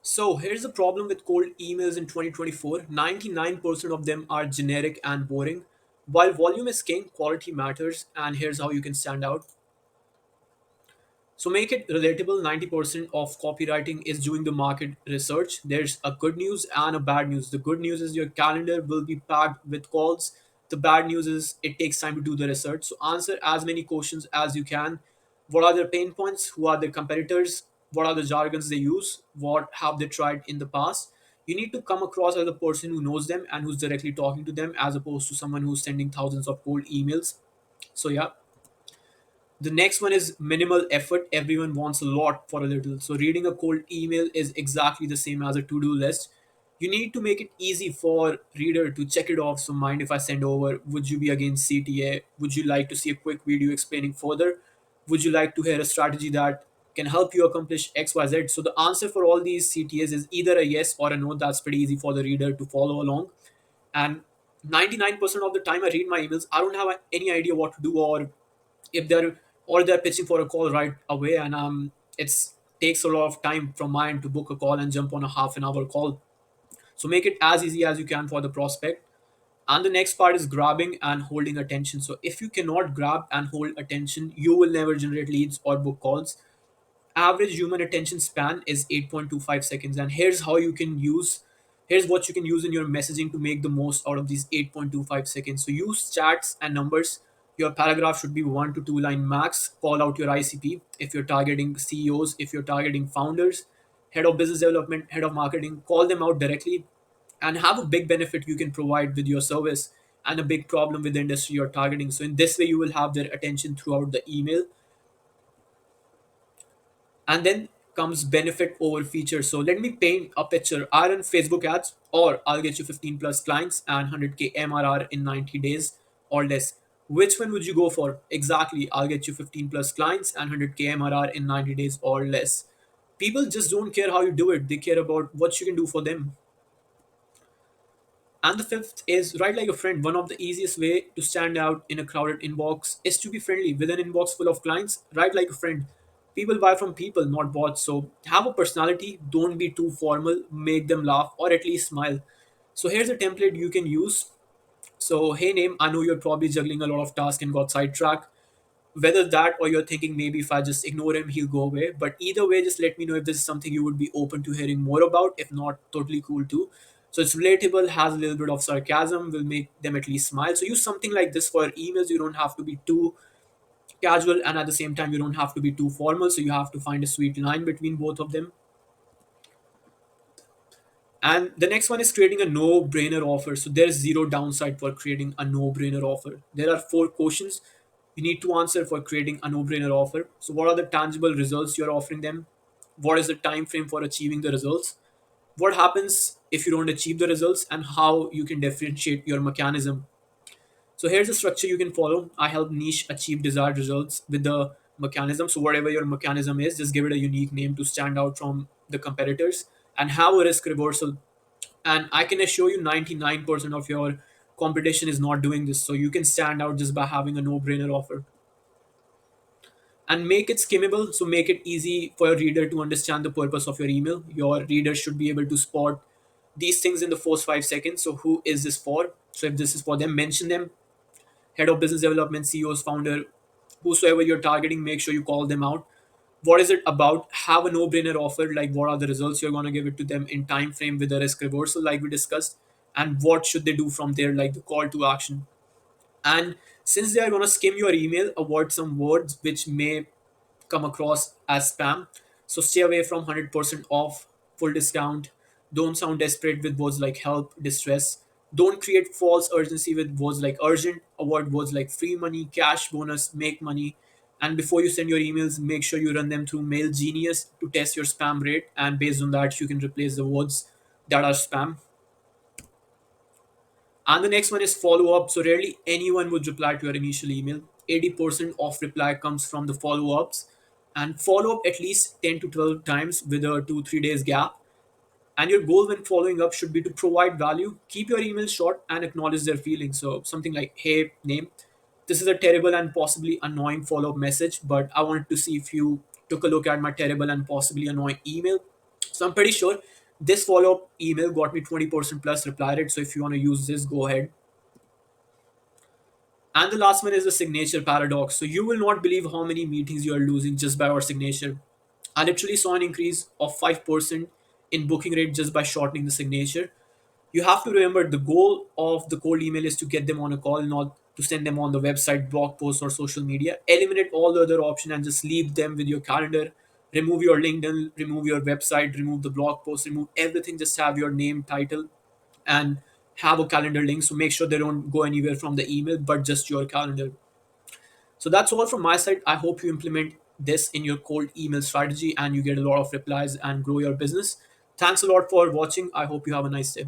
So here's the problem with cold emails in 2024. 99% of them are generic and boring. While volume is king, quality matters, and here's how you can stand out. So make it relatable. 90% of copywriting is doing the market research. There's a good news and a bad news. The good news is your calendar will be packed with calls. The bad news is it takes time to do the research. So answer as many questions as you can. What are their pain points? Who are their competitors? What are the jargons they use? What have they tried in the past? You need to come across as a person who knows them and who's directly talking to them as opposed to someone who's sending thousands of cold emails. So yeah, the next one is minimal effort. Everyone wants a lot for a little. So reading a cold email is exactly the same as a to-do list. You need to make it easy for reader to check it off. So mind if I send over, would you be against CTA? Would you like to see a quick video explaining further? Would you like to hear a strategy that can help you accomplish XYZ? So the answer for all these CTAs is either a yes or a no. That's pretty easy for the reader to follow along. And 99% of the time I read my emails, I don't have any idea what to do, if they're pitching for a call right away, and it's takes a lot of time from mine to book a call and jump on a half an hour call. So make it as easy as you can for the prospect. And the next part is grabbing and holding attention. So if you cannot grab and hold attention, you will never generate leads or book calls. Average human attention span is 8.25 seconds, and here's what you can use in your messaging to make the most out of these 8.25 seconds. So use chats and numbers. Your paragraph should be 1 to 2 line max. Call out your ICP if you're targeting CEOs, if you're targeting founders, head of business development, head of marketing. Call them out directly and have a big benefit you can provide with your service and a big problem with the industry you're targeting. So in this way you will have their attention throughout the email. And then comes benefit over feature. So let me paint a picture. I run Facebook ads, or I'll get you 15 plus clients and 100K MRR in 90 days or less. Which one would you go for? Exactly, I'll get you 15 plus clients and 100K MRR in 90 days or less. People just don't care how you do it, they care about what you can do for them. And the fifth is write like a friend. One of the easiest way to stand out in a crowded inbox is to be friendly. With an inbox full of clients, write like a friend. People buy from people, not bots. So have a personality. Don't be too formal. Make them laugh or at least smile. So here's a template you can use. So hey name, I know you're probably juggling a lot of tasks and got sidetracked. Whether that or you're thinking maybe if I just ignore him, he'll go away. But either way, just let me know if this is something you would be open to hearing more about. If not, totally cool too. So it's relatable, has a little bit of sarcasm, will make them at least smile. So use something like this for emails. You don't have to be too casual, and at the same time, you don't have to be too formal. So you have to find a sweet line between both of them. And the next one is creating a no brainer offer. So there's zero downside for creating a no brainer offer. There are four questions you need to answer for creating a no brainer offer. So, what are the tangible results you're offering them? What is the time frame for achieving the results? What happens if you don't achieve the results, and how you can differentiate your mechanism? So here's the structure you can follow. I help niche achieve desired results with the mechanism. So whatever your mechanism is, just give it a unique name to stand out from the competitors and have a risk reversal. And I can assure you 99% of your competition is not doing this. So you can stand out just by having a no-brainer offer. And make it skimmable. So make it easy for your reader to understand the purpose of your email. Your reader should be able to spot these things in the first 5 seconds. So who is this for? So if this is for them, mention them. Head of business development, CEOs, founder, whosoever you're targeting, make sure you call them out. What is it about? Have a no-brainer offer, like what are the results you're going to give it to them in time frame with a risk reversal like we discussed, and what should they do from there, like the call to action. And since they are going to skim your email, avoid some words which may come across as spam. So stay away from 100% off, full discount. Don't sound desperate with words like help, distress. Don't create false urgency with words like urgent. Avoid words like free money, cash bonus, make money. And before you send your emails, make sure you run them through Mail Genius to test your spam rate. And based on that, you can replace the words that are spam. And the next one is follow up. So rarely anyone would reply to your initial email. 80% of reply comes from the follow ups, and follow up at least 10 to 12 times with a 2 3 days gap. And your goal when following up should be to provide value. Keep your email short and acknowledge their feelings. So something like, hey, name, this is a terrible and possibly annoying follow up message, but I wanted to see if you took a look at my terrible and possibly annoying email. So I'm pretty sure This follow up email got me 20% plus reply rate. So if you want to use this, go ahead. And the last one is the signature paradox. So you will not believe how many meetings you are losing just by our signature. I literally saw an increase of 5% in booking rate just by shortening the signature. You have to remember the goal of the cold email is to get them on a call, not to send them on the website, blog post, or social media. Eliminate all the other options and just leave them with your calendar. Remove your LinkedIn, remove your website, remove the blog post, remove everything. Just have your name, title, and have a calendar link. So make sure they don't go anywhere from the email, but just your calendar. So that's all from my side. I hope you implement this in your cold email strategy and you get a lot of replies and grow your business. Thanks a lot for watching. I hope you have a nice day.